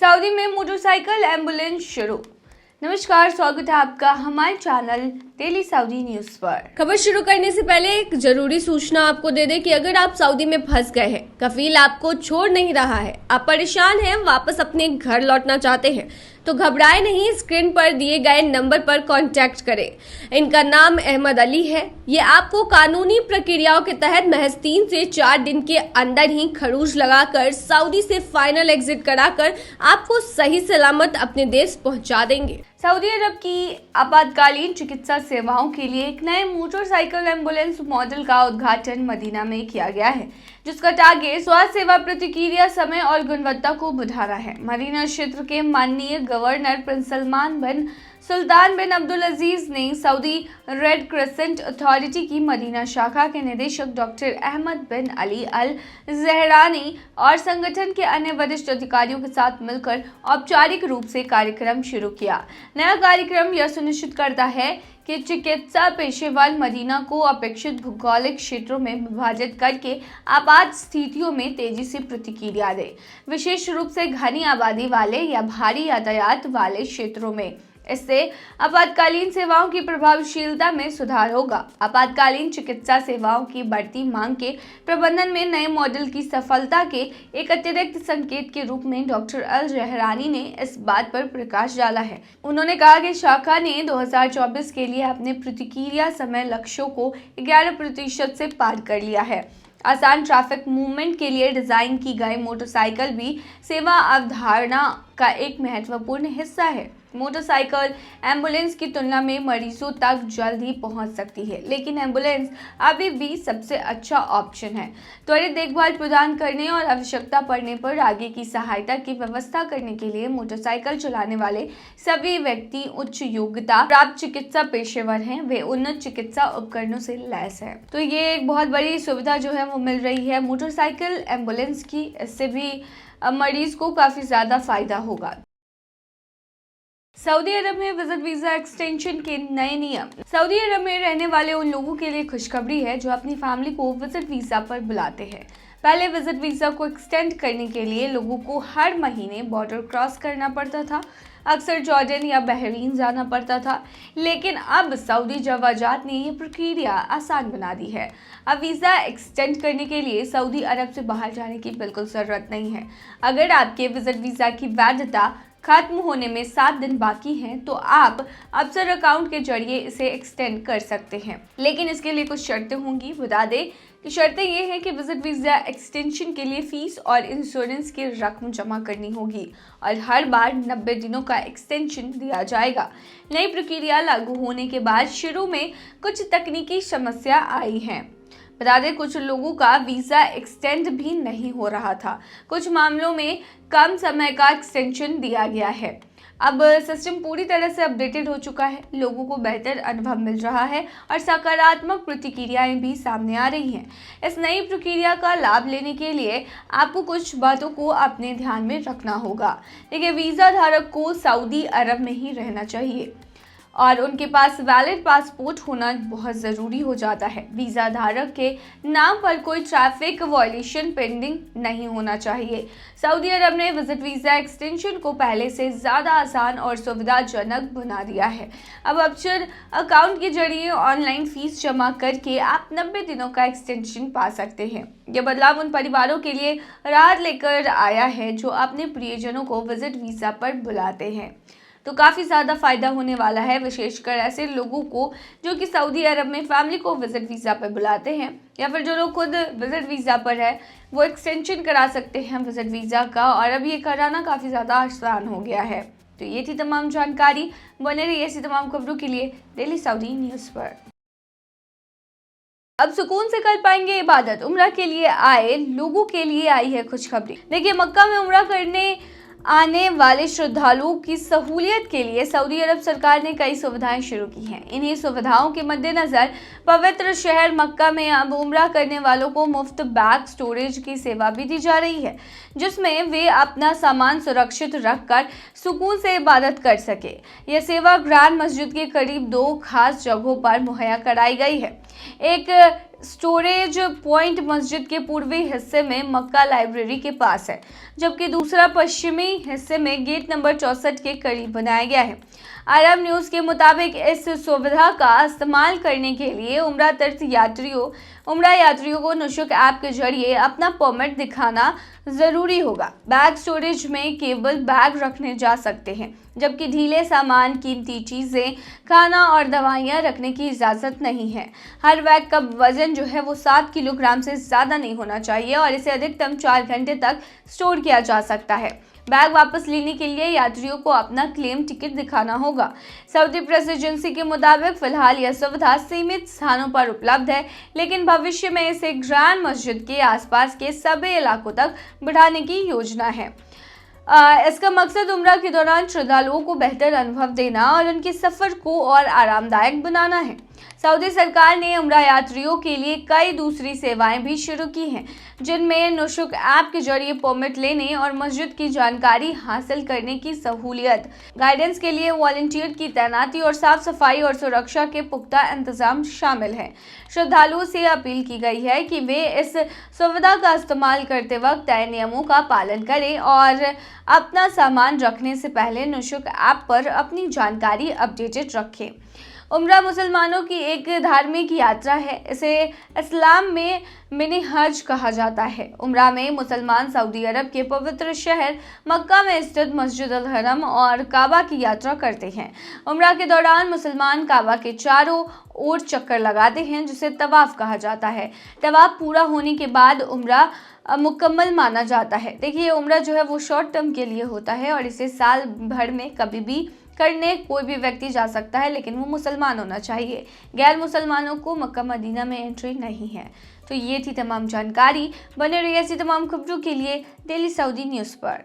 Saudi में motorcycle ambulance शुरू। नमस्कार, स्वागत है आपका हमारे चैनल डेली सऊदी न्यूज पर। खबर शुरू करने से पहले एक जरूरी सूचना आपको दे दें कि अगर आप सऊदी में फंस गए हैं, कफील आपको छोड़ नहीं रहा है, आप परेशान हैं, वापस अपने घर लौटना चाहते हैं, तो घबराए नहीं। स्क्रीन पर दिए गए नंबर पर कांटेक्ट करें। इनका नाम अहमद अली है। ये आपको कानूनी प्रक्रियाओं के तहत महज 3 से 4 दिन के अंदर ही खरूज लगाकर सऊदी से फाइनल एग्जिट कराकर आपको सही सलामत अपने देश पहुंचा देंगे। सऊदी अरब की आपातकालीन चिकित्सा सेवाओं के लिए एक नए मोटरसाइकिल एम्बुलेंस मॉडल का उद्घाटन मदीना में किया गया है, जिसका टारगेट स्वास्थ्य सेवा प्रतिक्रिया समय और गुणवत्ता को बढ़ाना है। मदीना क्षेत्र के माननीय गवर्नर प्रिंस सलमान बिन सुल्तान बिन अब्दुल अजीज ने सऊदी रेड क्रिसेंट अथॉरिटी की मदीना शाखा के निदेशक डॉक्टर अहमद बिन अली अल जहरानी और संगठन के अन्य वरिष्ठ अधिकारियों के साथ मिलकर औपचारिक रूप से कार्यक्रम शुरू किया। नया कार्यक्रम यह सुनिश्चित करता है कि चिकित्सा पेशेवर मदीना को अपेक्षित भौगोलिक क्षेत्रों में विभाजित करके आपात स्थितियों में तेजी से प्रतिक्रिया दे, विशेष रूप से घनी आबादी वाले या भारी यातायात वाले क्षेत्रों में। इससे आपातकालीन सेवाओं की प्रभावशीलता में सुधार होगा। आपातकालीन चिकित्सा सेवाओं की बढ़ती मांग के प्रबंधन में नए मॉडल की सफलता के एक अतिरिक्त संकेत के रूप में डॉक्टर अल जहरानी ने इस बात पर प्रकाश डाला है। उन्होंने कहा कि शाखा ने 2024 के लिए अपने प्रतिक्रिया समय लक्ष्यों को 11% से पार कर लिया है। आसान ट्रैफिक मूवमेंट के लिए डिजाइन की गई मोटरसाइकिल भी सेवा अवधारणा का एक महत्वपूर्ण हिस्सा है। मोटरसाइकिल एम्बुलेंस की तुलना में मरीजों तक जल्द ही पहुंच सकती है, लेकिन एम्बुलेंस अभी भी सबसे अच्छा ऑप्शन है। त्वरित देखभाल प्रदान करने और आवश्यकता पड़ने पर आगे की सहायता की व्यवस्था करने के लिए मोटरसाइकिल चलाने वाले सभी व्यक्ति उच्च योग्यता प्राप्त चिकित्सा पेशेवर हैं। वे उन्नत चिकित्सा उपकरणों से लैस है। तो ये एक बहुत बड़ी सुविधा जो है वो मिल रही है मोटरसाइकिल एम्बुलेंस की। इससे भी मरीज को काफी ज्यादा फायदा होगा। सऊदी अरब में विजिट वीजा एक्सटेंशन के नए नियम। सऊदी अरब में रहने वाले उन लोगों के लिए खुशखबरी है जो अपनी फैमिली को विजिट वीजा पर बुलाते हैं। पहले विजिट वीजा को एक्सटेंड करने के लिए लोगों को हर महीने बॉर्डर क्रॉस करना पड़ता था, अक्सर जॉर्डन या बहरीन जाना पड़ता था, लेकिन अब सऊदी जवाजात ने ये प्रक्रिया आसान बना दी है। अब वीज़ा एक्सटेंड करने के लिए सऊदी अरब से बाहर जाने की बिल्कुल ज़रूरत नहीं है। अगर आपके विजिट वीज़ा की वैधता खत्म होने में 7 दिन बाकी हैं, तो आप अफसर अकाउंट के जरिए इसे एक्सटेंड कर सकते हैं, लेकिन इसके लिए कुछ शर्तें होंगी। बता दें कि शर्तें ये हैं कि विजिट वीज़ा एक्सटेंशन के लिए फीस और इंश्योरेंस की रकम जमा करनी होगी और हर बार 90 दिनों का एक्सटेंशन दिया जाएगा। नई प्रक्रिया लागू होने के बाद शुरू में कुछ तकनीकी समस्या आई हैं। बता दें कुछ लोगों का वीज़ा एक्सटेंड भी नहीं हो रहा था। कुछ मामलों में कम समय का एक्सटेंशन दिया गया है। अब सिस्टम पूरी तरह से अपडेटेड हो चुका है, लोगों को बेहतर अनुभव मिल रहा है और सकारात्मक प्रतिक्रियाएं भी सामने आ रही हैं। इस नई प्रक्रिया का लाभ लेने के लिए आपको कुछ बातों को अपने ध्यान में रखना होगा। देखिए, वीज़ा धारक को सऊदी अरब में ही रहना चाहिए और उनके पास वैलिड पासपोर्ट होना बहुत ज़रूरी हो जाता है। वीज़ा धारक के नाम पर कोई ट्रैफिक वायलेशन पेंडिंग नहीं होना चाहिए। सऊदी अरब ने विजिट वीज़ा एक्सटेंशन को पहले से ज़्यादा आसान और सुविधाजनक बना दिया है। अब अफसर अकाउंट के जरिए ऑनलाइन फीस जमा करके आप 90 दिनों का एक्सटेंशन पा सकते हैं। यह बदलाव उन परिवारों के लिए राहत लेकर आया है जो अपने प्रियजनों को विजिट वीज़ा पर बुलाते हैं। तो काफ़ी ज़्यादा फ़ायदा होने वाला है, विशेषकर ऐसे लोगों को जो कि सऊदी अरब में फैमिली को विजिट वीज़ा पर बुलाते हैं, या फिर जो लोग खुद विजिट वीज़ा पर है वो एक्सटेंशन करा सकते हैं विजिट वीज़ा का, और अब ये कराना काफ़ी ज़्यादा आसान हो गया है। तो ये थी तमाम जानकारी। बने रहिए ऐसी तमाम खबरों के लिए डेली सऊदी न्यूज़ पर। अब सुकून से कर पाएंगे इबादत। उम्रा के लिए आए लोगों के लिए आई है खुशखबरी। देखिए, मक्का में उम्रा करने आने वाले श्रद्धालुओं की सहूलियत के लिए सऊदी अरब सरकार ने कई सुविधाएं शुरू की हैं। इन्हीं सुविधाओं के मद्देनजर पवित्र शहर मक्का में अब उम्रा करने वालों को मुफ्त बैग स्टोरेज की सेवा भी दी जा रही है, जिसमें वे अपना सामान सुरक्षित रखकर सुकून से इबादत कर सके। यह सेवा ग्रैंड मस्जिद के करीब 2 खास जगहों पर मुहैया कराई गई है। एक स्टोरेज पॉइंट मस्जिद के पूर्वी हिस्से में मक्का लाइब्रेरी के पास है, जबकि दूसरा पश्चिमी हिस्से में गेट नंबर 64 के करीब बनाया गया है। अरब न्यूज के मुताबिक इस सुविधा का इस्तेमाल करने के लिए उम्रा यात्रियों को नुशुक ऐप के जरिए अपना परमिट दिखाना जरूरी होगा। बैग स्टोरेज में केवल बैग रखने जा सकते हैं, जबकि ढीले सामान, कीमती चीजें, खाना और दवाइयां रखने की इजाजत नहीं है। हर बैग का वजन जो है वो 7 किलोग्राम से ज्यादा नहीं होना चाहिए और इसे अधिकतम 4 घंटे तक स्टोर किया जा सकता है। बैग वापस लेने के लिए यात्रियों को अपना क्लेम टिकट दिखाना होगा। सऊदी प्रेस एजेंसी के मुताबिक फिलहाल यह सुविधा सीमित स्थानों पर उपलब्ध है, लेकिन भविष्य में इसे ग्रैंड मस्जिद के आसपास के सभी इलाकों तक बढ़ाने की योजना है। इसका मकसद उम्रा के दौरान श्रद्धालुओं को बेहतर अनुभव देना और उनके सफर को और आरामदायक बनाना है। सऊदी सरकार ने उम्रा यात्रियों के लिए कई दूसरी सेवाएं भी शुरू की हैं, जिनमें नुशुक ऐप के जरिए परमिट लेने और मस्जिद की जानकारी हासिल करने की सहूलियत, गाइडेंस के लिए वॉलंटियर की तैनाती और साफ सफाई और सुरक्षा के पुख्ता इंतजाम शामिल हैं। श्रद्धालुओं से अपील की गई है कि वे इस सुविधा का इस्तेमाल करते वक्त तय नियमों का पालन करें और अपना सामान रखने से पहले नुशुक ऐप पर अपनी जानकारी अपडेटेड रखें। उम्रा मुसलमानों की एक धार्मिक यात्रा है। इसे इस्लाम में मिनी हज कहा जाता है। उम्रा में मुसलमान सऊदी अरब के पवित्र शहर मक्का में स्थित मस्जिद अल हरम और काबा की यात्रा करते हैं। उम्रा के दौरान मुसलमान काबा के चारों ओर चक्कर लगाते हैं, जिसे तवाफ कहा जाता है। तवाफ पूरा होने के बाद उम्रा मुकम्मल माना जाता है। देखिए, उम्रा जो है वो शॉर्ट टर्म के लिए होता है और इसे साल भर में कभी भी करने कोई भी व्यक्ति जा सकता है, लेकिन वो मुसलमान होना चाहिए। गैर मुसलमानों को मक्का मदीना में एंट्री नहीं है। तो ये थी तमाम जानकारी। बने रहिए ऐसी तमाम खबरों के लिए डेली सऊदी न्यूज़ पर।